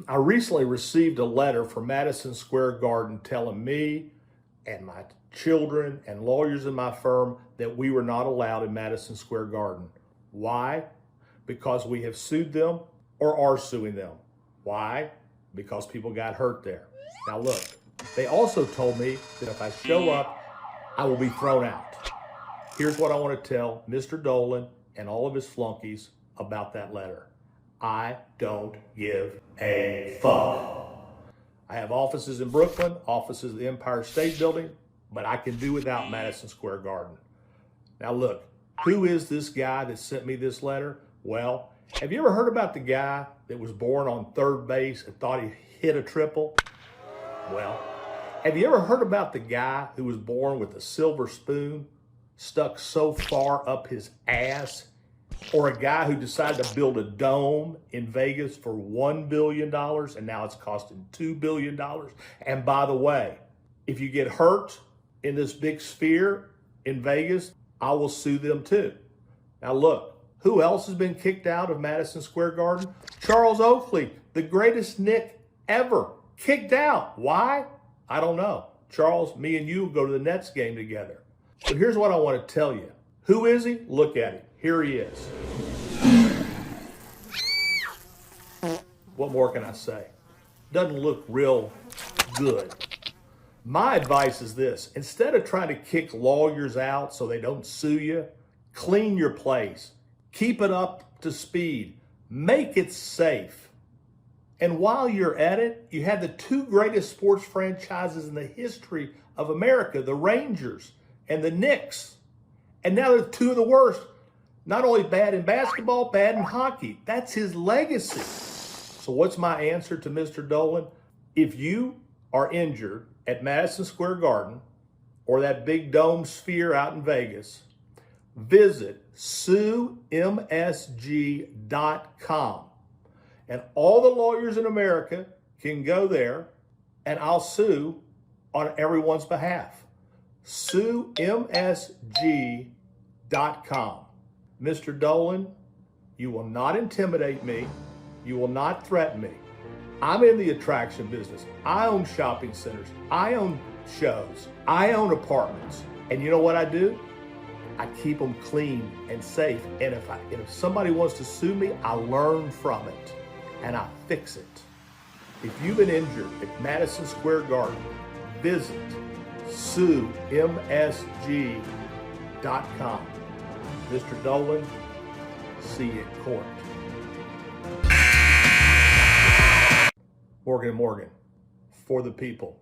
I recently received a letter from Madison Square Garden telling me and my children and lawyers in my firm that we were not allowed in Madison Square Garden. Why? Because we have sued them or are suing them. Why? Because people got hurt there. Now look, they also told me that if I show up, I will be thrown out. Here's what I want to tell Mr. Dolan and all of his flunkies about that letter. I don't give a fuck. I have offices in Brooklyn, offices at the Empire State Building, but I can do without Madison Square Garden. Now look, who is this guy that sent me this letter? Well, have you ever heard about the guy that was born on third base and thought he hit a triple? Well, have you ever heard about the guy who was born with a silver spoon stuck so far up his ass? Or a guy who decided to build a dome in Vegas for $1 billion and now it's costing $2 billion. And by the way, if you get hurt in this big sphere in Vegas, I will sue them too. Now look, who else has been kicked out of Madison Square Garden? Charles Oakley, the greatest Knick ever, kicked out. Why? I don't know. Charles, me and you will go to the Nets game together. But here's what I want to tell you. Who is he? Look at him. Here he is. What more can I say? Doesn't look real good. My advice is this. Instead of trying to kick lawyers out so they don't sue you, clean your place. Keep it up to speed. Make it safe. And while you're at it, you have the two greatest sports franchises in the history of America, the Rangers and the Knicks. And now they're two of the worst. Not only bad in basketball, bad in hockey. That's his legacy. So what's my answer to Mr. Dolan? If you are injured at Madison Square Garden or that big dome sphere out in Vegas, visit suemsg.com. And all the lawyers in America can go there and I'll sue on everyone's behalf. suemsg.com. Mr. Dolan, you will not intimidate me. You will not threaten me. I'm in the attraction business. I own shopping centers. I own shows. I own apartments. And you know what I do? I keep them clean and safe. And if somebody wants to sue me, I learn from it and I fix it. If you've been injured at Madison Square Garden, visit suemsg.com. Mr. Dolan, see you in court. Morgan & Morgan, for the people.